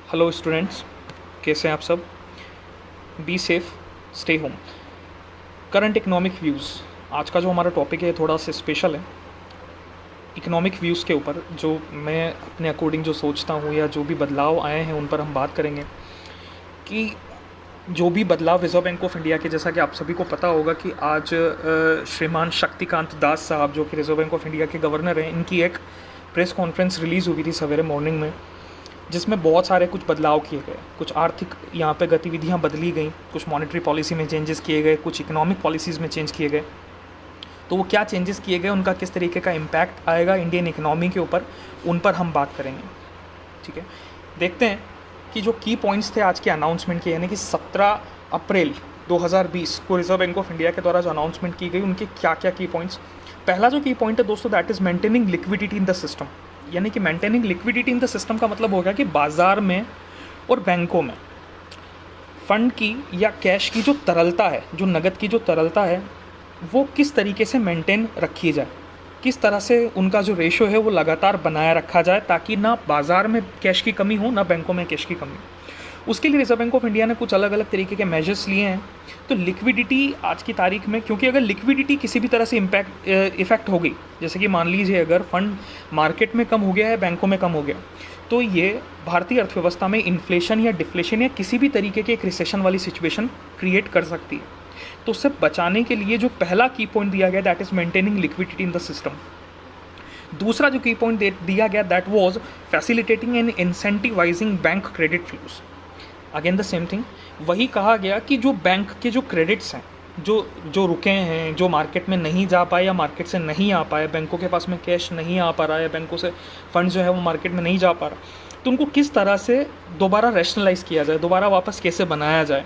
Hello students, कैसे हैं आप सब। Be safe, stay home. Current economic views, आज का जो हमारा टॉपिक है थोड़ा सा स्पेशल है। इकोनॉमिक व्यूज़ के ऊपर जो मैं अपने अकॉर्डिंग जो सोचता हूँ या जो भी बदलाव आए हैं उन पर हम बात करेंगे कि जो भी बदलाव रिजर्व बैंक ऑफ इंडिया के, जैसा कि आप सभी को पता होगा कि आज श्रीमान शक्तिकांत दास साहब जो कि रिजर्व बैंक ऑफ इंडिया के गवर्नर हैं, इनकी एक प्रेस कॉन्फ्रेंस रिलीज़ हुई थी सवेरे मॉर्निंग में, जिसमें बहुत सारे कुछ बदलाव किए गए। कुछ आर्थिक यहाँ पे गतिविधियाँ बदली गई, कुछ मॉनेटरी पॉलिसी में चेंजेस किए गए, कुछ इकोनॉमिक पॉलिसीज़ में चेंज किए गए। तो वो क्या चेंजेस किए गए, उनका किस तरीके का इम्पैक्ट आएगा इंडियन इकोनॉमी के ऊपर, उन पर हम बात करेंगे। ठीक है, देखते हैं कि जो की पॉइंट्स थे आज के अनाउंसमेंट के, यानी कि 17 अप्रैल 2020 को रिजर्व बैंक ऑफ इंडिया के द्वारा जो अनाउंसमेंट की गई, उनके क्या क्या की पॉइंट्स। पहला जो की पॉइंट है दोस्तों, that is maintaining liquidity in the system. यानी कि maintaining liquidity in the system का मतलब हो गया कि बाज़ार में और बैंकों में फ़ंड की या कैश की जो तरलता है, जो नगद की जो तरलता है, वो किस तरीके से मेंटेन रखी जाए, किस तरह से उनका जो रेशो है वो लगातार बनाया रखा जाए, ताकि ना बाज़ार में कैश की कमी हो ना बैंकों में कैश की कमी हो। उसके लिए रिजर्व बैंक ऑफ इंडिया ने कुछ अलग अलग तरीके के मेजर्स लिए हैं। तो लिक्विडिटी आज की तारीख में, क्योंकि अगर लिक्विडिटी किसी भी तरह से इफेक्ट हो गई, जैसे कि मान लीजिए अगर फंड मार्केट में कम हो गया है, बैंकों में कम हो गया, तो ये भारतीय अर्थव्यवस्था में इन्फ्लेशन या डिफ्लेशन या किसी भी तरीके के एक रिसेशन वाली सिचुएशन क्रिएट कर सकती है। तो उससे बचाने के लिए जो पहला की पॉइंट दिया गया, that is maintaining liquidity in the system. दूसरा जो की पॉइंट दिया गया, that was facilitating and incentivising bank credit flows. Again the same thing, वही कहा गया कि जो बैंक के जो क्रेडिट्स हैं, जो रुके हैं, जो मार्केट में नहीं जा पाए या मार्केट से नहीं आ पाए, बैंकों के पास में कैश नहीं आ पा रहा है, बैंकों से फंड जो है वो मार्केट में नहीं जा पा रहा, तो उनको किस तरह से दोबारा रैशनलाइज किया जाए, दोबारा वापस कैसे बनाया जाए।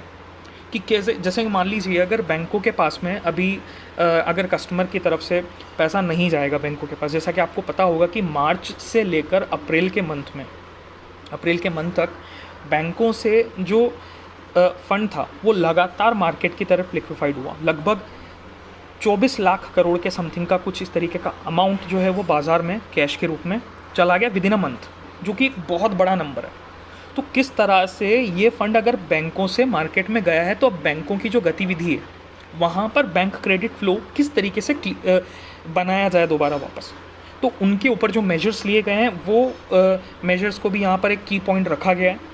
कि कैसे, जैसे मान लीजिए अगर बैंकों के पास में अभी अगर कस्टमर की तरफ से पैसा नहीं जाएगा बैंकों के पास, जैसा कि आपको पता होगा कि मार्च से लेकर अप्रैल के मंथ तक बैंकों से जो फंड था वो लगातार मार्केट की तरफ लिक्विफाइड हुआ। लगभग 24 लाख करोड़ के समथिंग का कुछ इस तरीके का अमाउंट जो है वो बाज़ार में कैश के रूप में चला गया विदिन अ मंथ, जो कि एक बहुत बड़ा नंबर है। तो किस तरह से ये फंड अगर बैंकों से मार्केट में गया है, तो अब बैंकों की जो गतिविधि है वहाँ पर बैंक क्रेडिट फ्लो किस तरीके से बनाया जाए दोबारा वापस, तो उनके ऊपर जो मेजर्स लिए गए हैं वो मेजर्स को भी यहाँ पर एक की पॉइंट रखा गया है।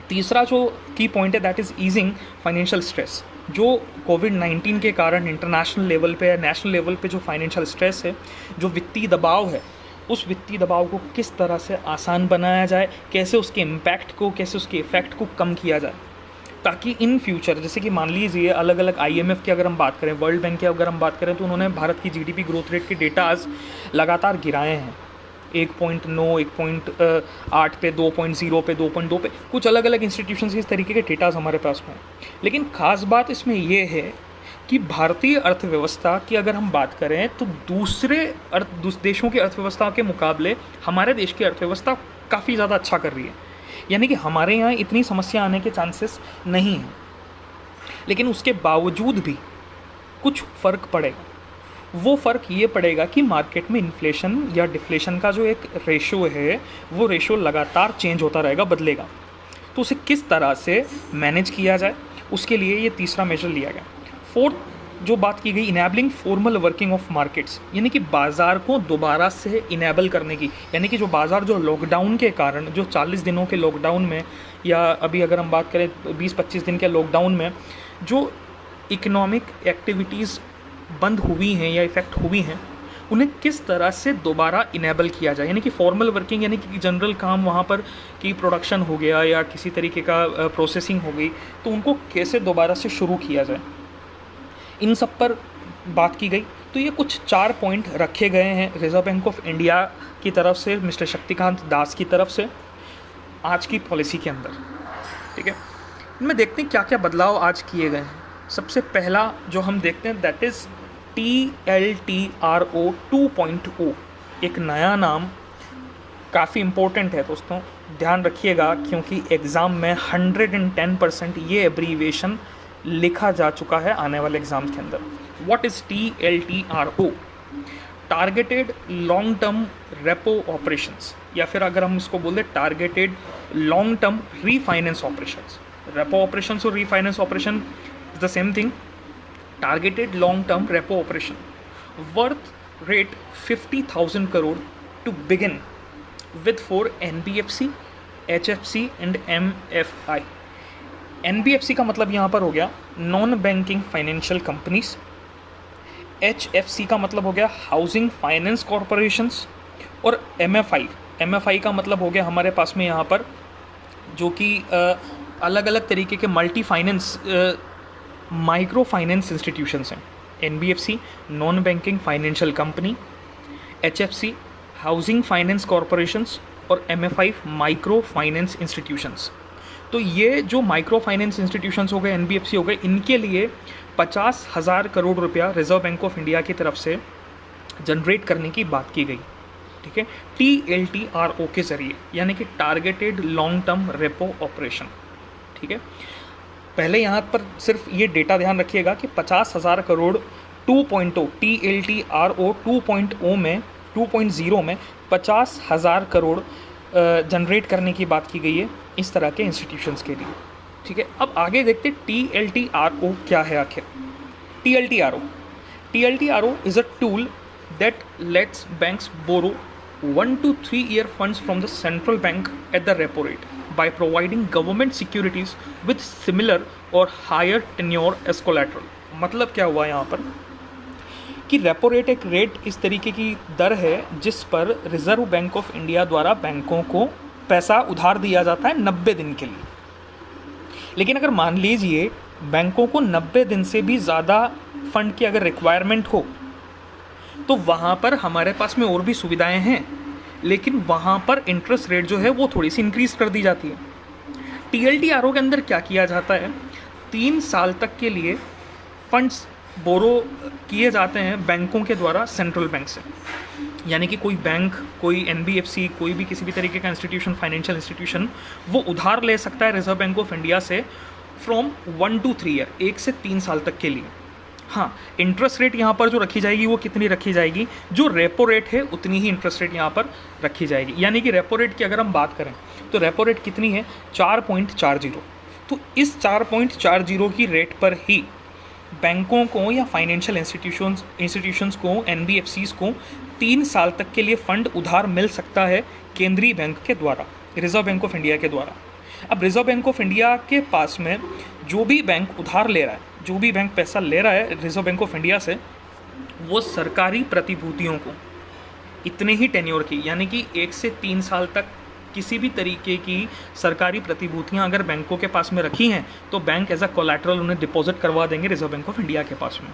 तीसरा जो की पॉइंट है, that is easing financial stress. जो कोविड-19 के कारण इंटरनेशनल लेवल पे या नेशनल लेवल पे जो फाइनेंशियल स्ट्रेस है, जो वित्तीय दबाव है, उस वित्तीय दबाव को किस तरह से आसान बनाया जाए, कैसे उसके इम्पैक्ट को, कैसे उसके इफ़ेक्ट को कम किया जाए, ताकि इन फ्यूचर, जैसे कि मान लीजिए अलग अलग IMF की अगर हम बात करें, वर्ल्ड बैंक की अगर हम बात करें, तो उन्होंने भारत की GDP ग्रोथ रेट के डेटाज लगातार गिराए हैं। 1.9, 1.8 पे, 2.0 पे, 2.2 पे, कुछ अलग अलग इंस्टीट्यूशंस के इस तरीके के डेटाज हमारे पास में। लेकिन ख़ास बात इसमें ये है कि भारतीय अर्थव्यवस्था की अगर हम बात करें, तो दूसरे देशों की अर्थव्यवस्था के मुकाबले हमारे देश की अर्थव्यवस्था काफ़ी ज़्यादा अच्छा कर रही है। यानी कि हमारे यहाँ इतनी समस्या आने के चांसेस नहीं हैं, लेकिन उसके बावजूद भी कुछ फ़र्क पड़ेगा। वो फ़र्क ये पड़ेगा कि मार्केट में इन्फ्लेशन या डिफ्लेशन का जो एक रेशो है, वो रेशो लगातार चेंज होता रहेगा, बदलेगा। तो उसे किस तरह से मैनेज किया जाए, उसके लिए ये तीसरा मेजर लिया गया। फोर्थ जो बात की गई, enabling formal working of markets, यानी कि बाज़ार को दोबारा से इनेबल करने की, यानी कि जो बाज़ार जो लॉकडाउन के कारण, जो 40 दिनों के लॉकडाउन में, या अभी अगर हम बात करें 20-25 दिन के लॉकडाउन में जो इकोनॉमिक एक्टिविटीज़ बंद हुई हैं या इफ़ेक्ट हुई हैं, उन्हें किस तरह से दोबारा इनेबल किया जाए। यानी कि फॉर्मल वर्किंग, यानी कि जनरल काम वहाँ पर की प्रोडक्शन हो गया या किसी तरीके का प्रोसेसिंग हो गई, तो उनको कैसे दोबारा से शुरू किया जाए, इन सब पर बात की गई। तो ये कुछ 4 पॉइंट रखे गए हैं रिजर्व बैंक ऑफ इंडिया की तरफ से, मिस्टर शक्तिकांत दास की तरफ से, आज की पॉलिसी के अंदर। ठीक है, इनमें देखते हैं क्या क्या बदलाव आज किए गए हैं। सबसे पहला जो हम देखते हैं, दैट इज़ TLTRO 2.0, एक नया नाम, काफ़ी इम्पोर्टेंट है दोस्तों, ध्यान रखिएगा, क्योंकि एग्ज़ाम में 110% ये एब्रीवेशन लिखा जा चुका है आने वाले एग्ज़ाम के अंदर। What is TLTRO? Targeted long term repo operations, या फिर अगर हम इसको बोल दें targeted long term refinance operations. Repo operations और refinance operation is the same thing. Targeted long term repo operation worth rate 50,000 crore to begin with for NBFC, HFC and MFI। NBFC का मतलब यहाँ पर हो गया non banking financial companies, HFC का मतलब हो गया हाउसिंग फाइनेंस कॉरपोरेशंस, और MFI का मतलब हो गया हमारे पास में यहाँ पर जो कि अलग अलग तरीके के multi finance micro finance institutions हैं। NBFC non banking financial company, HFC housing finance corporations और MFI माइक्रो फाइनेंस इंस्टीट्यूशंस। तो ये जो माइक्रो फाइनेंस इंस्टीट्यूशंस हो गए, NBFC हो गए, इनके लिए 50,000 करोड़ रुपया रिजर्व बैंक ऑफ इंडिया की तरफ से जनरेट करने की बात की गई। ठीक है, TLTRO के ज़रिए, यानी कि targeted long term repo operation. ठीक है, पहले यहाँ पर सिर्फ ये डेटा ध्यान रखिएगा कि 50,000 करोड़ 2.0 TLTRO 2.0 में 50,000 करोड़ जनरेट करने की बात की गई है इस तरह के इंस्टीट्यूशंस के लिए। ठीक है, अब आगे देखते TLTRO क्या है आखिर। TLTRO is a tool that lets banks borrow 1 to 3 year funds from the central bank at the repo rate by providing government securities with similar or higher tenure as collateral। मतलब क्या हुआ यहाँ पर कि repo rate एक rate इस तरीके की दर है जिस पर रिजर्व बैंक ऑफ इंडिया द्वारा बैंकों को पैसा उधार दिया जाता है 90 दिन के लिए। लेकिन अगर मान लीजिए बैंकों को 90 दिन से भी ज़्यादा फंड की अगर रिक्वायरमेंट हो तो वहाँ पर हमारे पास में और भी सुविधाएं हैं, लेकिन वहाँ पर इंटरेस्ट रेट जो है वो थोड़ी सी इंक्रीज़ कर दी जाती है। TLTRO के अंदर क्या किया जाता है, 3 साल तक के लिए फंड्स बोरो किए जाते हैं बैंकों के द्वारा सेंट्रल बैंक से। यानी कि कोई बैंक, कोई NBFC, कोई भी किसी भी तरीके का इंस्टीट्यूशन, फाइनेंशियल इंस्टीट्यूशन, वो उधार ले सकता है रिजर्व बैंक ऑफ इंडिया से फ्रॉम 1 to 3 ईयर, 1 से 3 साल तक के लिए। हाँ, इंटरेस्ट रेट यहाँ पर जो रखी जाएगी वो कितनी रखी जाएगी, जो रेपो रेट है उतनी ही इंटरेस्ट रेट यहाँ पर रखी जाएगी। यानी कि रेपो रेट की अगर हम बात करें तो रेपो रेट कितनी है, 4.40। तो इस 4.40 की रेट पर ही बैंकों को या फाइनेंशियल इंस्टीट्यूशंस को, NBFCs को 3 साल तक के लिए फंड उधार मिल सकता है केंद्रीय बैंक के द्वारा, रिजर्व बैंक ऑफ इंडिया के द्वारा। अब रिजर्व बैंक ऑफ इंडिया के पास में जो भी बैंक उधार ले रहा है, जो भी बैंक पैसा ले रहा है रिजर्व बैंक ऑफ इंडिया से, वो सरकारी प्रतिभूतियों को इतने ही टेन्योर की, यानी कि 1 से 3 साल तक किसी भी तरीके की सरकारी प्रतिभूतियां अगर बैंकों के पास में रखी हैं तो बैंक एज अ कोलैटरल उन्हें डिपॉजिट करवा देंगे रिजर्व बैंक ऑफ इंडिया के पास में।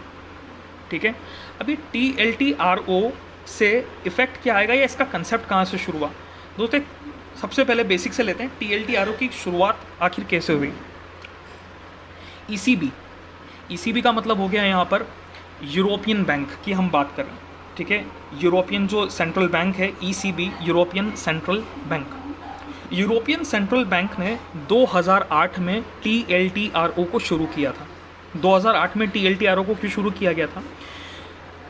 ठीक है, अभी TLTRO से इफेक्ट क्या आएगा या इसका कंसेप्ट कहाँ से शुरू हुआ। दोस्तों सबसे पहले बेसिक से लेते हैं, TLTRO की शुरुआत आखिर कैसे हुई। ECB का मतलब हो गया यहाँ पर यूरोपियन बैंक की हम बात करें। ठीक है, यूरोपियन जो सेंट्रल बैंक है ECB, European central bank. European central bank ने 2008 में TLTRO को शुरू किया था। 2008 में TLTRO को क्यों शुरू किया गया था,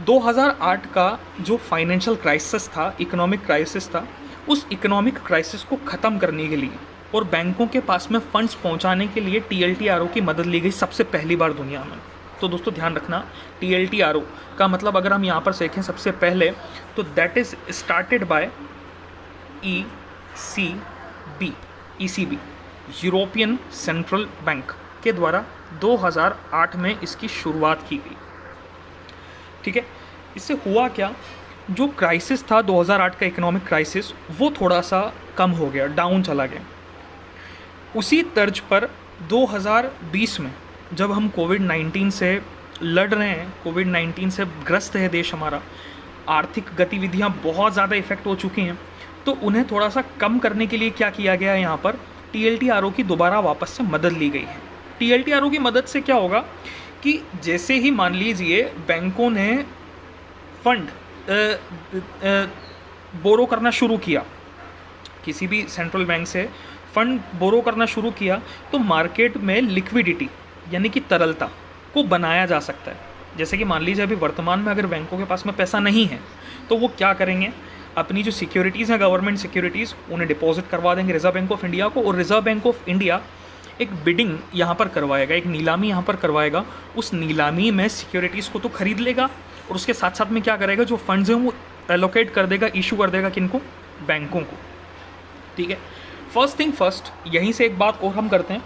2008 का जो फाइनेंशियल क्राइसिस था, इकोनॉमिक क्राइसिस था, उस इकोनॉमिक क्राइसिस को ख़त्म करने के लिए और बैंकों के पास में फंड्स पहुंचाने के लिए TLTRO की मदद ली गई सबसे पहली बार दुनिया में। तो दोस्तों ध्यान रखना, TLTRO का मतलब अगर हम यहाँ पर देखें सबसे पहले तो that is started by ECB, European central bank के द्वारा 2008 में इसकी शुरुआत की गई। ठीक है, इससे हुआ क्या, जो क्राइसिस था 2008 का इकोनॉमिक क्राइसिस, वो थोड़ा सा कम हो गया, डाउन चला गया। उसी तर्ज पर 2020 में जब हम कोविड-19 से लड़ रहे हैं, कोविड-19 से ग्रस्त है देश हमारा, आर्थिक गतिविधियां बहुत ज़्यादा इफ़ेक्ट हो चुकी हैं, तो उन्हें थोड़ा सा कम करने के लिए क्या किया गया है, यहाँ पर TLTRO की दोबारा वापस से मदद ली गई है। TLTRO की मदद से क्या होगा कि जैसे ही मान लीजिए बैंकों ने फंड बोरो करना शुरू किया, किसी भी सेंट्रल बैंक से फंड बोरो करना शुरू किया, तो मार्केट में लिक्विडिटी यानी कि तरलता को बनाया जा सकता है। जैसे कि मान लीजिए अभी वर्तमान में अगर बैंकों के पास में पैसा नहीं है तो वो क्या करेंगे, अपनी जो सिक्योरिटीज़ हैं गवर्नमेंट सिक्योरिटीज़ उन्हें डिपॉजिट करवा देंगे रिजर्व बैंक ऑफ इंडिया को, और रिजर्व बैंक ऑफ इंडिया एक बिडिंग यहाँ पर करवाएगा, एक नीलामी यहाँ पर करवाएगा। उस नीलामी में सिक्योरिटीज़ को तो खरीद लेगा और उसके साथ साथ में क्या करेगा, जो फंड्स हैं वो एलोकेट कर देगा, इशू कर देगा किनको, बैंकों को। ठीक है, फर्स्ट थिंग फर्स्ट, यहीं से एक बात और हम करते हैं,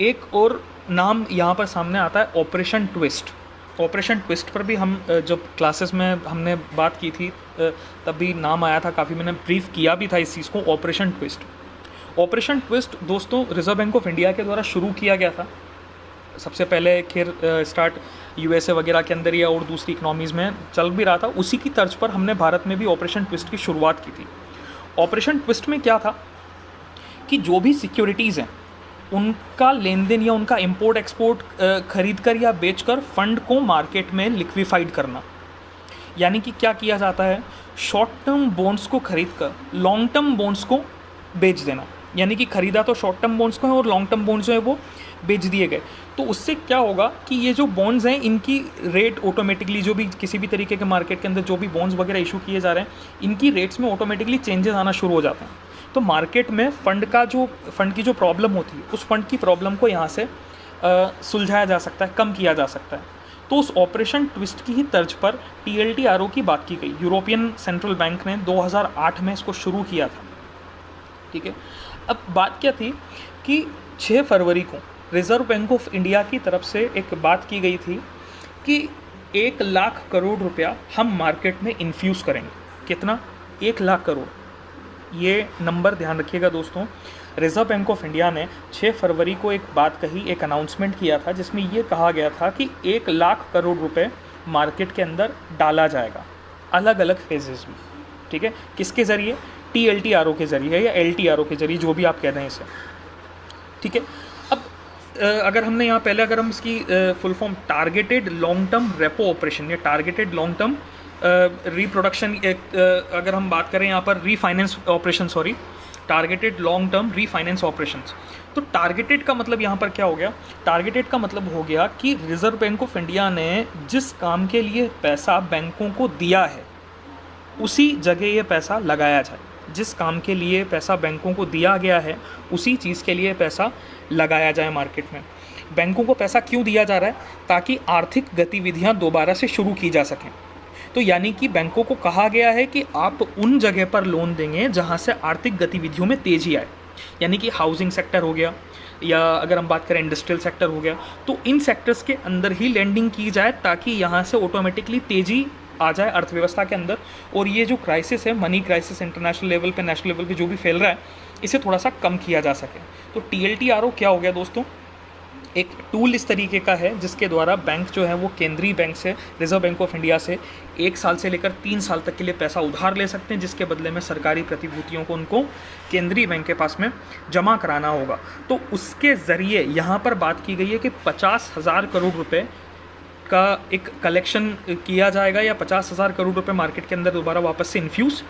एक और नाम यहाँ पर सामने आता है ऑपरेशन ट्विस्ट। ऑपरेशन ट्विस्ट पर भी हम जब क्लासेस में हमने बात की थी तब भी नाम आया था, काफ़ी मैंने ब्रीफ किया भी था इस चीज़ को, ऑपरेशन ट्विस्ट। ऑपरेशन ट्विस्ट दोस्तों रिजर्व बैंक ऑफ इंडिया के द्वारा शुरू किया गया था। सबसे पहले खैर स्टार्ट यूएसए वगैरह के अंदर या और दूसरी इकनॉमीज़ में चल भी रहा था, उसी की तर्ज पर हमने भारत में भी ऑपरेशन ट्विस्ट की शुरुआत की थी। ऑपरेशन ट्विस्ट में क्या था कि जो भी सिक्योरिटीज़ हैं उनका लेन देन या उनका इंपोर्ट एक्सपोर्ट खरीद कर या बेचकर फंड को मार्केट में लिक्विफाइड करना। यानी कि क्या किया जाता है, शॉर्ट टर्म बॉन्ड्स को खरीद कर लॉन्ग टर्म बॉन्ड्स को बेच देना। यानी कि खरीदा तो शॉर्ट टर्म बॉन्ड्स को है और लॉन्ग टर्म बॉन्ड्स जो है वो बेच दिए गए। तो उससे क्या होगा कि ये जो बॉन्ड्स हैं इनकी रेट ऑटोमेटिकली, जो भी किसी भी तरीके के मार्केट के अंदर जो भी बॉन्ड्स वगैरह इशू किए जा रहे हैं, इनकी रेट्स में ऑटोमेटिकली चेंजेस आना शुरू हो जाते हैं। तो मार्केट में फंड की जो प्रॉब्लम होती है, उस फंड की प्रॉब्लम को यहाँ से सुलझाया जा सकता है, कम किया जा सकता है। तो उस ऑपरेशन ट्विस्ट की ही तर्ज पर TLTRO की बात की गई। यूरोपियन सेंट्रल बैंक ने 2008 में इसको शुरू किया था। ठीक है, अब बात क्या थी कि 6 फरवरी को रिजर्व बैंक ऑफ इंडिया की तरफ से एक बात की गई थी कि 1 लाख करोड़ रुपया हम मार्केट में इन्फ्यूज़ करेंगे। कितना? 1 लाख करोड़। ये नंबर ध्यान रखिएगा दोस्तों। रिजर्व बैंक ऑफ इंडिया ने 6 फरवरी को एक बात कही, एक अनाउंसमेंट किया था जिसमें ये कहा गया था कि 1 लाख करोड़ रुपए मार्केट के अंदर डाला जाएगा अलग अलग फेजेस में। ठीक है, किसके ज़रिए? TLTRO के ज़रिए या LTRO के ज़रिए, जो भी आप कह रहे हैं इसे। ठीक है, अब अगर हमने यहाँ पहले अगर हम इसकी full form targeted long term repo operation या टारगेटेड लॉन्ग टर्म रिप्रोडक्शन, अगर हम बात करें यहाँ पर refinance operation, sorry, targeted long term refinance operations. तो टारगेटेड का मतलब यहाँ पर क्या हो गया? टारगेटेड का मतलब हो गया कि रिजर्व बैंक ऑफ इंडिया ने जिस काम के लिए पैसा बैंकों को दिया है उसी जगह ये पैसा लगाया जाए। जिस काम के लिए पैसा बैंकों को दिया गया है उसी चीज़ के लिए पैसा लगाया जाए मार्केट में। बैंकों को पैसा क्यों दिया जा रहा है? ताकि आर्थिक गतिविधियाँ दोबारा से शुरू की जा सकें। तो यानी कि बैंकों को कहा गया है कि आप उन जगह पर लोन देंगे जहां से आर्थिक गतिविधियों में तेज़ी आए। यानी कि हाउसिंग सेक्टर हो गया या अगर हम बात करें इंडस्ट्रियल सेक्टर हो गया, तो इन सेक्टर्स के अंदर ही लैंडिंग की जाए ताकि यहाँ से ऑटोमेटिकली तेज़ी आ जाए अर्थव्यवस्था के अंदर, और ये जो क्राइसिस है, मनी क्राइसिस इंटरनेशनल लेवल पे, नेशनल लेवल पे जो भी फैल रहा है, इसे थोड़ा सा कम किया जा सके। तो TLTRO क्या हो गया दोस्तों? एक टूल इस तरीके का है जिसके द्वारा बैंक जो है वो केंद्रीय बैंक से, रिजर्व बैंक ऑफ इंडिया से 1 साल से लेकर 3 साल तक के लिए पैसा उधार ले सकते हैं, जिसके बदले में सरकारी प्रतिभूतियों को उनको केंद्रीय बैंक के पास में जमा कराना होगा। तो उसके ज़रिए यहाँ पर बात की गई है कि 50,000 करोड़ रुपए का एक कलेक्शन किया जाएगा या 50,000 करोड़ रुपए मार्केट के अंदर दोबारा वापस से इन्फ्यूज़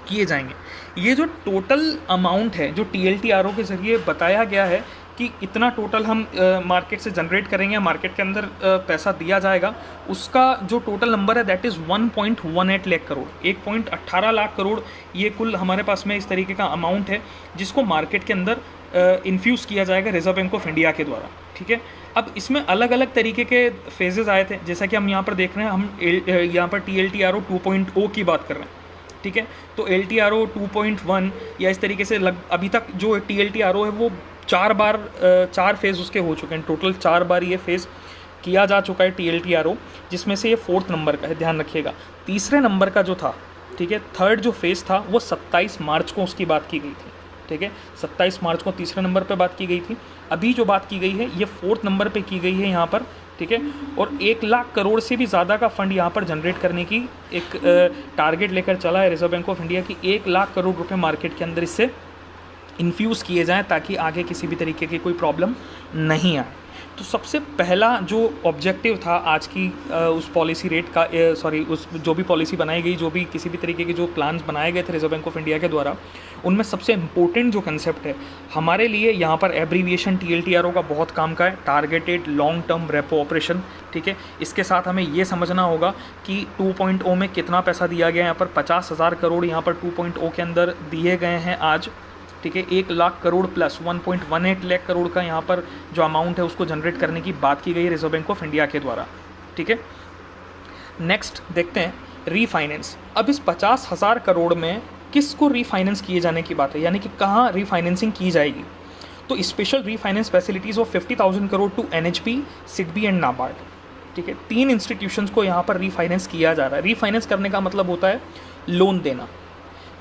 किए जाएंगे। ये जो टोटल अमाउंट है जो TLTRO के ज़रिए बताया गया है कि इतना टोटल हम मार्केट से जनरेट करेंगे, मार्केट के अंदर पैसा दिया जाएगा, उसका जो टोटल नंबर है दैट इज़ 1.18 लाख करोड़, 1.18 लाख करोड़। ये कुल हमारे पास में इस तरीके का अमाउंट है जिसको मार्केट के अंदर इन्फ्यूज़ किया जाएगा रिजर्व बैंक ऑफ इंडिया के द्वारा। ठीक है, अब इसमें अलग अलग तरीके के फेजेज़ आए थे, जैसा कि हम यहाँ पर देख रहे हैं। हम यहाँ पर TLTRO 2.0 की बात कर रहे हैं। ठीक है, तो LTRO 2.1 या इस तरीके से अभी तक जो TLTRO है वो 4 फेज़ उसके हो चुके हैं। टोटल 4 बार ये फेज़ किया जा चुका है TLTRO, जिसमें से ये 4th नंबर का है, ध्यान रखिएगा। तीसरे नंबर का जो था, ठीक है, 3rd जो फेज़ था वो 27 मार्च को उसकी बात की गई थी। ठीक है, 27 मार्च को तीसरे नंबर पे बात की गई थी। अभी जो बात की गई है ये 4th नंबर पे की गई है यहाँ पर। ठीक है, और 1 लाख करोड़ से भी ज़्यादा का फंड यहाँ पर जनरेट करने की एक टारगेट लेकर चला है रिजर्व बैंक ऑफ इंडिया की। 1 लाख करोड़ रुपए मार्केट के अंदर इससे इन्फ्यूज़ किए जाएँ ताकि आगे किसी भी तरीके की कोई प्रॉब्लम नहीं आए। तो सबसे पहला जो ऑब्जेक्टिव था आज की उस पॉलिसी रेट का उस जो भी पॉलिसी बनाई गई, जो भी किसी भी तरीके के जो प्लान्स बनाए गए थे रिजर्व बैंक ऑफ इंडिया के द्वारा, उनमें सबसे इम्पोर्टेंट जो कंसेप्ट है हमारे लिए यहाँ पर एब्रीविएशन TLTRO का बहुत काम का है, targeted long term repo operation. ठीक है, इसके साथ हमें ये समझना होगा कि 2.0 में कितना पैसा दिया गया है। यहाँ पर 50,000 करोड़ यहाँ पर 2.0 के अंदर दिए गए हैं आज। ठीक है, 1 लाख करोड़ प्लस 1.18 लाख करोड़ का यहाँ पर जो अमाउंट है उसको जनरेट करने की बात की गई है रिजर्व बैंक ऑफ इंडिया के द्वारा। ठीक है, नेक्स्ट देखते हैं रीफाइनेंस। अब इस 50,000 करोड़ में किसको रीफाइनेंस किए जाने की बात है, यानी कि कहाँ रीफाइनेंसिंग की जाएगी। तो special refinance facilities of 50,000 crore to NHB, SIDBI and NABARD. ठीक है, 3 इंस्टीट्यूशंस को यहाँ पर रीफाइनेंस किया जा रहा है। रीफाइनेंस करने का मतलब होता है लोन देना।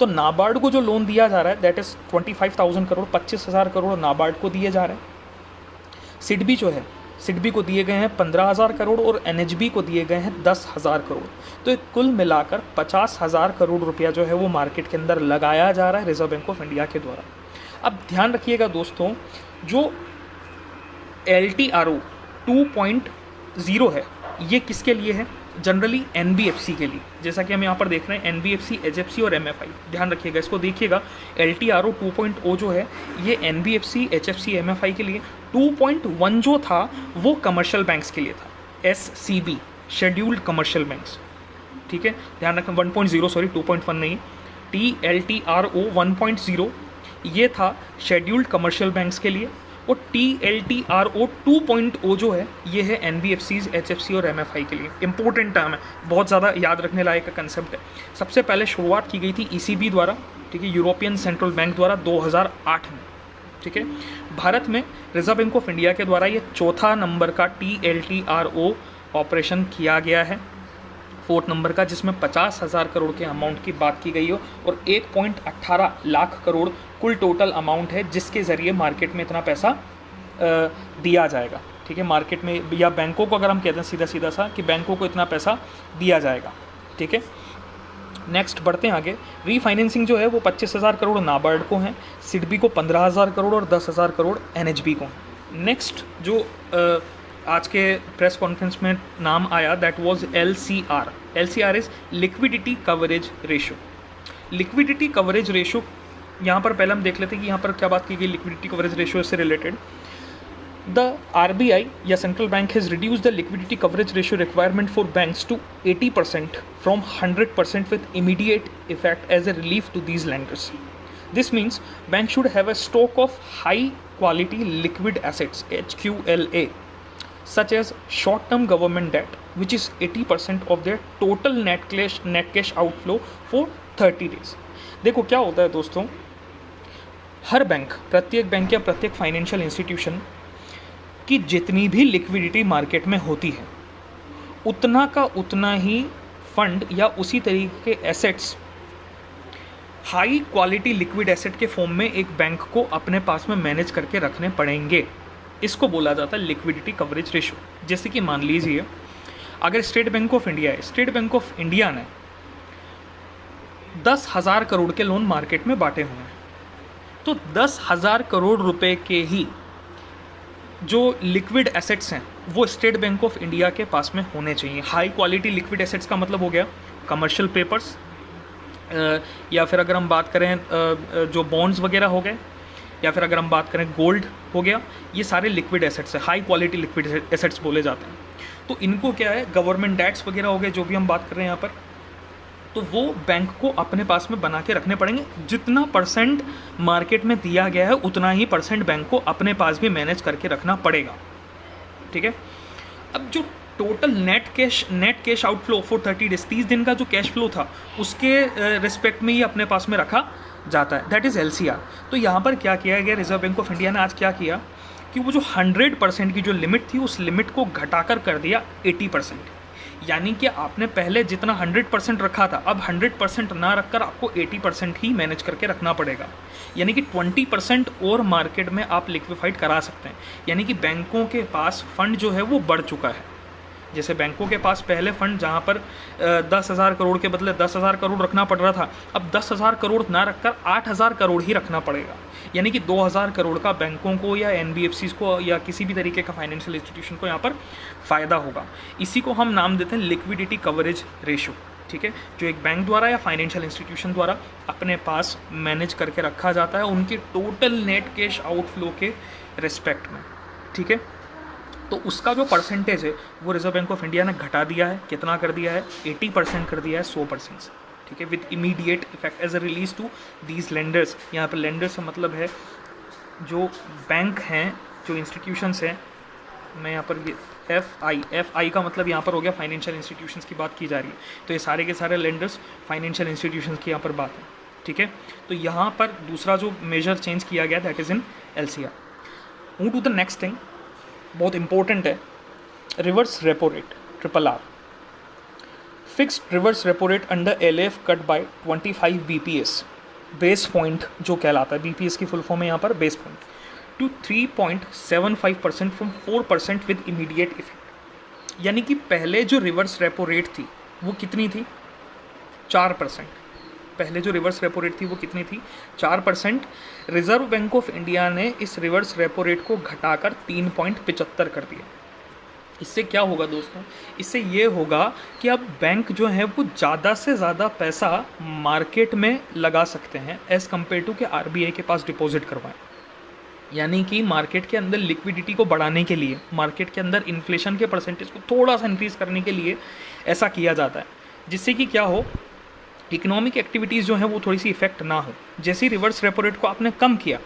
तो नाबार्ड को जो लोन दिया जा रहा है दैट इज़ 25,000 करोड़, 25,000 करोड़ नाबार्ड को दिए जा रहे हैं। सिडबी जो है, सिडबी को दिए गए हैं 15,000 करोड़ और NHB को दिए गए हैं 10,000 करोड़। तो कुल मिलाकर 50,000 करोड़ रुपया जो है वो मार्केट के अंदर लगाया जा रहा है रिजर्व बैंक ऑफ इंडिया के द्वारा। अब ध्यान रखिएगा दोस्तों, जो LTRO 2.0 है ये किसके लिए है, जनरली NBFC के लिए। जैसा कि हम यहाँ पर देख रहे हैं NBFC, HFC और MFI, ध्यान रखिएगा इसको, देखिएगा LTRO 2.0 जो है ये NBFC, HFC, MFI के लिए। 2.1 जो था वो कमर्शियल बैंक्स के लिए था, SCB, शेड्यूल्ड कमर्शियल बैंक्स। ठीक है, ध्यान रखें 1.0 सॉरी 2.1 नहीं, TLTRO 1.0 ये था शेड्यूल्ड कमर्शियल बैंक्स के लिए, और TLTRO 2.0 जो है ये है NBFCs, HFC और MFI के लिए। इंपॉर्टेंट टर्म है, बहुत ज़्यादा याद रखने लायक का कंसेप्ट है। सबसे पहले शुरुआत की गई थी ECB द्वारा, ठीक है, यूरोपियन सेंट्रल बैंक द्वारा 2008 में। ठीक है, भारत में रिजर्व बैंक ऑफ इंडिया के द्वारा ये 4था नंबर का TLTRO ऑपरेशन किया गया है, 4th नंबर का, जिसमें 50,000 करोड़ के अमाउंट की बात की गई हो और 1.18 लाख करोड़ कुल टोटल अमाउंट है जिसके ज़रिए मार्केट में इतना पैसा दिया जाएगा। ठीक है, मार्केट में या बैंकों को अगर हम कहते हैं सीधा सीधा सा कि बैंकों को इतना पैसा दिया जाएगा। ठीक है, नेक्स्ट बढ़ते हैं आगे। रीफाइनेंसिंग जो है वो 25,000 करोड़ नाबार्ड को हैं, सिडबी को 15,000 करोड़ और 10,000 करोड़ NHB को हैं। नेक्स्ट जो आज के प्रेस कॉन्फ्रेंस में नाम आया that was LCR। LCR is liquidity coverage ratio. Liquidity coverage ratio यहाँ पर पहले हम देख लेते हैं कि यहाँ पर क्या बात की गई लिक्विडिटी कवरेज रेशो से रिलेटेड। द RBI या central bank has reduce the liquidity coverage ratio requirement for banks to 80% from 100% with immediate effect as a relief to these lenders. This means banks should have a stock of high quality liquid assets HQLA such as short-term government debt which is 80% of their total net cash outflow for 30 days। देखो क्या होता है दोस्तों, हर bank, प्रत्येक bank या प्रत्येक financial institution की जितनी भी लिक्विडिटी मार्केट में होती है उतना का उतना ही फंड या उसी तरीके के assets high quality liquid asset के फॉर्म में एक बैंक को अपने पास में मैनेज करके रखने पड़ेंगे। इसको बोला जाता है लिक्विडिटी कवरेज रेशो। जैसे कि मान लीजिए अगर स्टेट बैंक ऑफ इंडिया है, स्टेट बैंक ऑफ इंडिया ने 10,000 करोड़ के लोन मार्केट में बांटे हुए हैं, तो 10,000 करोड़ रुपए के ही जो लिक्विड एसेट्स हैं वो स्टेट बैंक ऑफ इंडिया के पास में होने चाहिए। हाई क्वालिटी लिक्विड एसेट्स का मतलब हो गया कमर्शियल पेपर्स, या फिर अगर हम बात करें जो बॉन्ड्स वगैरह हो गए, या फिर अगर हम बात करें गोल्ड हो गया, ये सारे लिक्विड एसेट्स है, हाई क्वालिटी लिक्विड एसेट्स बोले जाते हैं। तो इनको क्या है, गवर्नमेंट डेट्स वगैरह हो गए जो भी हम बात कर रहे हैं यहाँ पर, तो वो बैंक को अपने पास में बना के रखने पड़ेंगे। जितना परसेंट मार्केट में दिया गया है उतना ही परसेंट बैंक को अपने पास भी मैनेज करके रखना पड़ेगा। ठीक है, अब जो total net cash outflow for 30 days, 30 दिन का जो कैश फ्लो था उसके रिस्पेक्ट में ही अपने पास में रखा जाता है, दैट इज़ LCR। तो यहाँ पर क्या किया गया, रिजर्व बैंक ऑफ इंडिया ने आज क्या किया कि वो जो 100% की जो लिमिट थी उस लिमिट को घटाकर कर दिया 80%। यानी कि आपने पहले जितना 100% रखा था अब 100% ना रखकर आपको 80% ही मैनेज करके रखना पड़ेगा। यानी कि 20% और मार्केट में आप लिक्विफाइड करा सकते हैं। यानी कि बैंकों के पास फंड जो है वो बढ़ चुका है। जैसे बैंकों के पास पहले फंड जहाँ पर 10,000 करोड़ के बदले 10,000 करोड़ रखना पड़ रहा था, अब 10,000 करोड़ ना रखकर 8,000 करोड़ ही रखना पड़ेगा। यानी कि 2,000 करोड़ का बैंकों को या NBFCs को या किसी भी तरीके का फाइनेंशियल इंस्टीट्यूशन को यहाँ पर फ़ायदा होगा। इसी को हम नाम देते हैं लिक्विडिटी कवरेज रेशो, ठीक है, जो एक बैंक द्वारा या फाइनेंशियल इंस्टीट्यूशन द्वारा अपने पास मैनेज करके रखा जाता है उनके टोटल नेट कैश आउटफ्लो के रिस्पेक्ट में, ठीक है। तो उसका जो परसेंटेज है वो रिजर्व बैंक ऑफ इंडिया ने घटा दिया है। कितना कर दिया है? 80% कर दिया है 100% से, ठीक है, with immediate effect as a release to these lenders. यहाँ पर लेंडर्स से मतलब है जो बैंक हैं, जो इंस्टीट्यूशंस हैं। मैं यहाँ पर ये FI का मतलब यहाँ पर हो गया फाइनेंशियल इंस्टीट्यूशंस की बात की जा रही है, तो ये सारे के सारे लेंडर्स फाइनेंशियल इंस्टीट्यूशंस की यहाँ पर बात है, ठीक है। तो यहाँ पर दूसरा जो मेजर चेंज किया गया that is in LCR। Move to the next thing, बहुत इंपॉर्टेंट है, reverse repo rate RRR। Fixed reverse repo rate under LAF cut by 25 BPS, base point जो कहलाता है, BPS की फुल फॉर्म है यहाँ पर base point, to 3.75% from 4% with immediate effect. यानी कि पहले जो रिवर्स रेपो रेट थी वो कितनी थी? 4%। पहले जो रिवर्स रेपो रेट थी वो कितनी थी? 4%। रिजर्व बैंक ऑफ इंडिया ने इस रिवर्स रेपो रेट को घटाकर 3.75 कर दिया। इससे क्या होगा दोस्तों? इससे ये होगा कि अब बैंक जो है वो ज़्यादा से ज़्यादा पैसा मार्केट में लगा सकते हैं एज़ कम्पेयर टू कि RBI के पास डिपॉजिट करवाएं। यानी कि मार्केट के अंदर लिक्विडिटी को बढ़ाने के लिए, मार्केट के अंदर इन्फ्लेशन के परसेंटेज को थोड़ा सा इंक्रीज़ करने के लिए ऐसा किया जाता है, जिससे कि क्या हो, इकोनॉमिक एक्टिविटीज़ जो हैं वो थोड़ी सी इफेक्ट ना हो। जैसे ही रिवर्स रेपो रेट को आपने कम किया,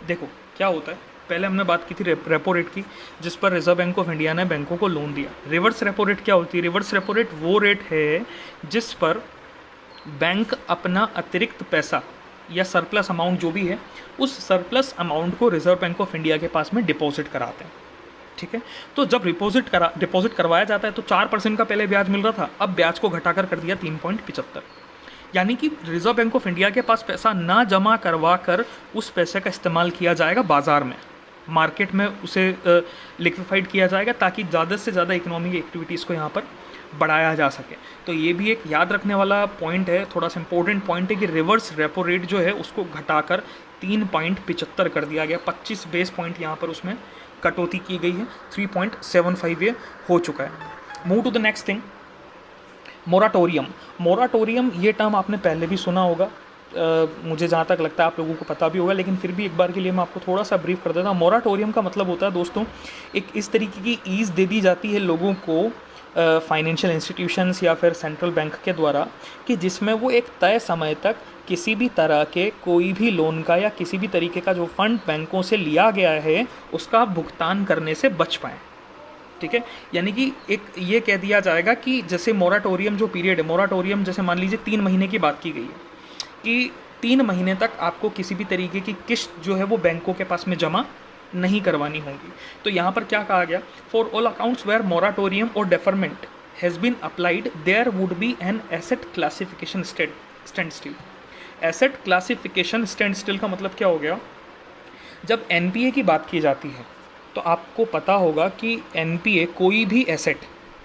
देखो क्या होता है, पहले हमने बात की थी रेपो रेट की, जिस पर रिजर्व बैंक ऑफ इंडिया ने बैंकों को लोन दिया। रिवर्स रेपो रेट क्या होती है? रिवर्स रेपो रेट वो रेट है जिस पर बैंक अपना अतिरिक्त पैसा या सरप्लस अमाउंट जो भी है, उस सरप्लस अमाउंट को रिजर्व बैंक ऑफ इंडिया के पास में डिपॉजिट कराते हैं, ठीक है। तो जब डिपॉजिट करवाया जाता है तो 4% का पहले ब्याज मिल रहा था, अब ब्याज को घटाकर कर दिया 3.75। यानी कि रिजर्व बैंक ऑफ इंडिया के पास पैसा ना जमा करवा कर उस पैसे का इस्तेमाल किया जाएगा बाजार में, मार्केट में उसे लिक्विफाइड किया जाएगा, ताकि ज़्यादा से ज़्यादा इकोनॉमिक एक्टिविटीज़ को यहाँ पर बढ़ाया जा सके। तो ये भी एक याद रखने वाला पॉइंट है, थोड़ा सा इंपॉर्टेंट पॉइंट है कि रिवर्स रेपो रेट जो है उसको घटाकर 3.75 कर दिया गया। 25 बेस पॉइंट यहाँ पर उसमें कटौती की गई है, 3.75 ये हो चुका है। Move to the next thing, moratorium. Moratorium ये टर्म आपने पहले भी सुना होगा, मुझे जहाँ तक लगता है आप लोगों को पता भी होगा, लेकिन फिर भी एक बार के लिए मैं आपको थोड़ा सा ब्रीफ कर देता हूँ। मोराटोरियम का मतलब होता है दोस्तों, एक इस तरीके की ईज़ दे दी जाती है लोगों को फाइनेंशियल इंस्टीट्यूशंस या फिर सेंट्रल बैंक के द्वारा, कि जिसमें वो एक तय समय तक किसी भी तरह के कोई भी लोन का या किसी भी तरीके का जो फंड बैंकों से लिया गया है उसका भुगतान करने से बच पाएँ, ठीक है। यानी कि एक ये कह दिया जाएगा कि जैसे मोराटोरियम जो पीरियड है, मोराटोरियम जैसे मान लीजिए 3 महीने की बात की गई है कि 3 महीने तक आपको किसी भी तरीके की किस्त जो है वो बैंकों के पास में जमा नहीं करवानी होगी। तो यहाँ पर क्या कहा गया, for all accounts where moratorium और deferment has been applied there would be an asset classification standstill. Asset classification standstill का मतलब क्या हो गया, जब NPA की बात की जाती है तो आपको पता होगा कि NPA कोई भी एसेट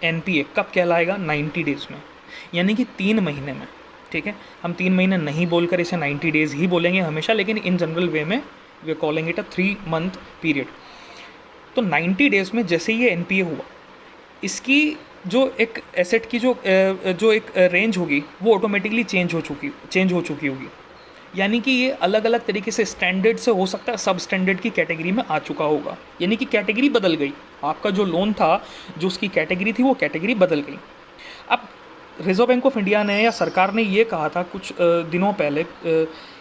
NPA कब कहलाएगा, 90 डेज़ में, यानी कि 3 महीने में, ठीक है। हम 3 महीने नहीं बोलकर इसे 90 डेज़ ही बोलेंगे हमेशा, लेकिन इन जनरल वे में we are calling it a 3 month period. तो 90 डेज़ में जैसे ये NPA हुआ, इसकी जो एक एसेट की जो एक रेंज होगी वो ऑटोमेटिकली चेंज हो चुकी होगी। यानी कि ये अलग अलग तरीके से स्टैंडर्ड से हो सकता है सब स्टैंडर्ड की कैटेगरी में आ चुका होगा, यानी कि कैटेगरी बदल गई, आपका जो लोन था जो उसकी कैटेगरी थी वो कैटेगरी बदल गई। अब रिजर्व बैंक ऑफ इंडिया ने या सरकार ने ये कहा था कुछ दिनों पहले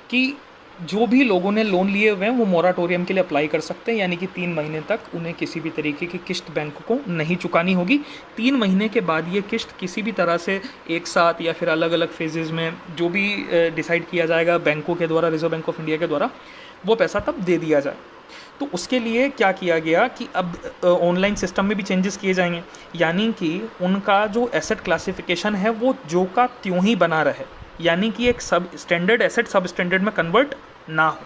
कि जो भी लोगों ने लोन लिए हुए हैं वो मोराटोरियम के लिए अप्लाई कर सकते हैं, यानी कि 3 महीने तक उन्हें किसी भी तरीके की किस्त बैंक को नहीं चुकानी होगी। 3 महीने के बाद ये किस्त किसी भी तरह से एक साथ या फिर अलग अलग फेजेज़ में जो भी डिसाइड किया जाएगा बैंकों के द्वारा, रिजर्व बैंक ऑफ इंडिया के द्वारा, वो पैसा तब दे दिया जाए। तो उसके लिए क्या किया गया कि अब ऑनलाइन सिस्टम में भी चेंजेस किए जाएंगे, यानी कि उनका जो एसेट क्लासिफिकेशन है वो जो का त्यों ही बना रहे, यानी कि एक सब स्टैंडर्ड एसेट सब स्टैंडर्ड में कन्वर्ट ना हो,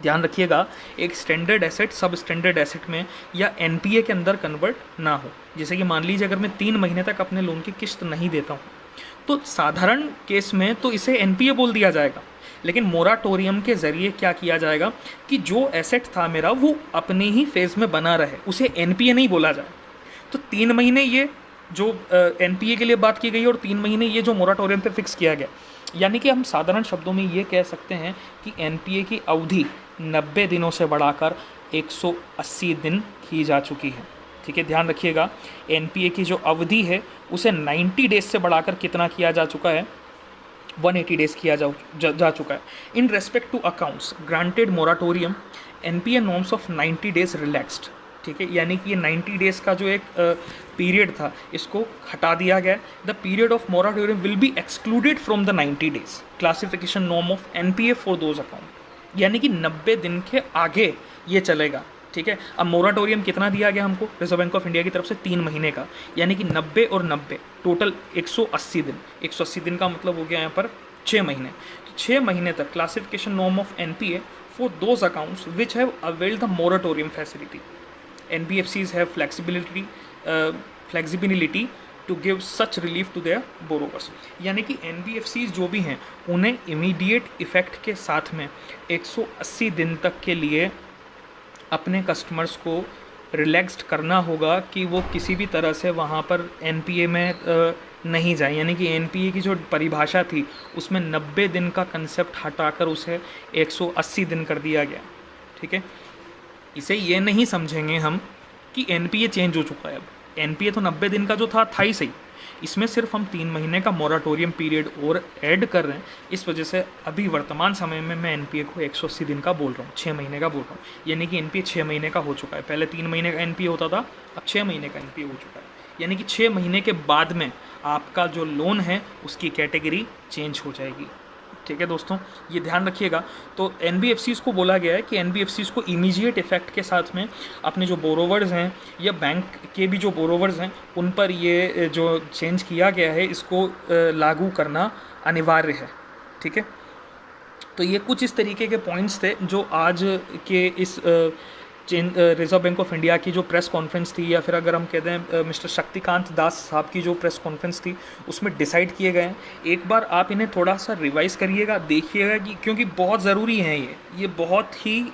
ध्यान रखिएगा, एक स्टैंडर्ड एसेट सब स्टैंडर्ड एसेट में या एनपीए के अंदर कन्वर्ट ना हो। जैसे कि मान लीजिए अगर मैं 3 महीने तक अपने लोन की किस्त नहीं देता हूँ, तो साधारण केस में तो इसे एनपीए बोल दिया जाएगा, लेकिन मोराटोरियम के ज़रिए क्या किया जाएगा कि जो एसेट था मेरा वो अपने ही फेज़ में बना रहे, उसे एनपीए नहीं बोला जाए। तो 3 महीने ये जो एनपीए के लिए बात की गई और 3 महीने ये जो मोराटोरियम पे फिक्स किया गया, यानी कि हम साधारण शब्दों में ये कह सकते हैं कि एनपीए की अवधि 90 दिनों से बढ़ाकर 180 दिन की जा चुकी है। ठीक है, ध्यान रखिएगा, एनपीए की जो अवधि है उसे 90 डेज से बढ़ाकर कितना किया जा चुका है, 180 डेज किया जा चुका है। In respect to accounts granted moratorium NPA norms of 90 days relaxed. ठीक है, यानी कि ये 90 डेज का जो एक पीरियड था इसको हटा दिया गया। The period of moratorium will be excluded from the 90 days classification norm of NPA for those account, यानी कि 90 दिन के आगे ये चलेगा। ठीक है, अब मोराटोरियम कितना दिया गया हमको रिजर्व बैंक ऑफ इंडिया की तरफ से, 3 महीने का, यानी कि 90 और 90 टोटल 180 दिन। 180 दिन का मतलब हो गया यहाँ पर 6 महीने। तो 6 महीने तक classification norm of NPA for those accounts which have availed the moratorium facility. NBFCs have flexibility to give such relief to their borrowers। यानी कि NBFCs जो भी हैं उन्हें इमीडिएट इफ़ेक्ट के साथ में 180 दिन तक के लिए अपने कस्टमर्स को रिलैक्स्ड करना होगा कि वो किसी भी तरह से वहाँ पर NPA में नहीं जाए। यानी कि NPA की जो परिभाषा थी उसमें 90 दिन का कंसेप्ट हटाकर उसे 180 दिन कर दिया गया। ठीक है, इसे ये नहीं समझेंगे हम कि एनपीए चेंज हो चुका है। अब एनपीए तो 90 दिन का जो था ही सही, इसमें सिर्फ हम 3 महीने का मोराटोरियम पीरियड और ऐड कर रहे हैं। इस वजह से अभी वर्तमान समय में मैं एनपीए को 180 दिन का बोल रहा हूँ, 6 महीने का बोल रहा हूँ। यानी कि एनपीए 6 महीने का हो चुका है। पहले 3 महीने का एनपीए होता था, अब 6 महीने का एनपीए हो चुका है। यानी कि 6 महीने के बाद में आपका जो लोन है उसकी कैटेगरी चेंज हो जाएगी। ठीक है दोस्तों, ये ध्यान रखिएगा। तो एनबीएफसीज़ को बोला गया है कि एनबीएफसीज़ को इमीडिएट इफेक्ट के साथ में अपने जो बोरोवर्स हैं या बैंक के भी जो बोरोवर्स हैं उन पर ये जो चेंज किया गया है इसको लागू करना अनिवार्य है। ठीक है, तो ये कुछ इस तरीके के पॉइंट्स थे जो आज के इस रिजर्व बैंक ऑफ इंडिया की जो प्रेस कॉन्फ्रेंस थी, या फिर अगर हम कहते हैं मिस्टर शक्तिकांत दास साहब की जो प्रेस कॉन्फ्रेंस थी उसमें डिसाइड किए गए हैं। एक बार आप इन्हें थोड़ा सा रिवाइज़ करिएगा, देखिएगा कि क्योंकि बहुत ज़रूरी हैं ये बहुत ही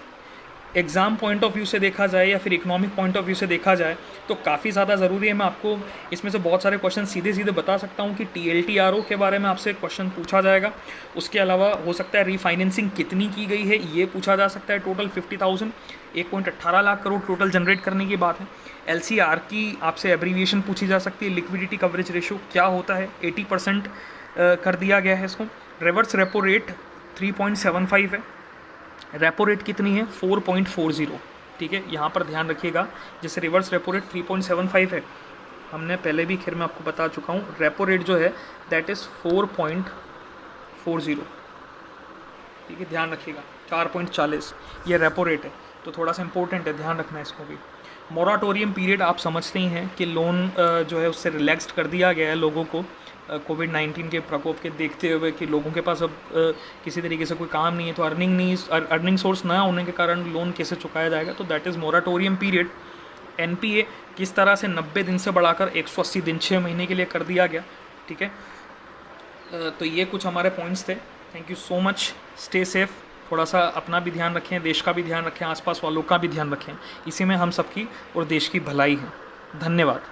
एग्ज़ाम पॉइंट ऑफ व्यू से देखा जाए या फिर इकोनॉमिक पॉइंट ऑफ व्यू से देखा जाए तो काफ़ी ज़्यादा ज़रूरी है। मैं आपको इसमें से बहुत सारे क्वेश्चन सीधे सीधे बता सकता हूँ कि TLTRO के बारे में आपसे क्वेश्चन पूछा जाएगा। उसके अलावा हो सकता है रीफाइनेंसिंग कितनी की गई है ये पूछा जा सकता है। Total 50,000 1.18 lakh crore total generate करने की बात है। LCR की आपसे एब्रीविएशन पूछी जा सकती है। लिक्विडिटी कवरेज रेशो क्या होता है, 80% कर दिया गया है इसको। रिवर्स रेपो रेट 3.75 है। रेपो रेट कितनी है, 4.40। ठीक है, यहाँ पर ध्यान रखिएगा, जैसे रिवर्स रेपो रेट 3.75 है, हमने पहले भी खैर मैं आपको बता चुका हूँ। रेपो रेट जो है दैट इज़ 4.40। ठीक है, ध्यान रखिएगा 4.40 ये रेपो रेट है, तो थोड़ा सा इंपॉर्टेंट है, ध्यान रखना है इसको भी। मोराटोरियम पीरियड आप समझते ही हैं कि लोन जो है उससे रिलैक्स्ड कर दिया गया है लोगों को कोविड-19 के प्रकोप के देखते हुए कि लोगों के पास अब किसी तरीके से कोई काम नहीं है, तो अर्निंग सोर्स ना होने के कारण लोन कैसे चुकाया जाएगा, तो that is moratorium period. NPA किस तरह से 90 दिन से बढ़ाकर 180 दिन 6 महीने के लिए कर दिया गया। ठीक है, तो ये कुछ हमारे पॉइंट्स थे। Thank you so much, stay safe. थोड़ा सा अपना भी ध्यान रखें, देश का भी ध्यान रखें, आसपास वालों का भी ध्यान रखें, इसी में हम सबकी और देश की भलाई है। धन्यवाद।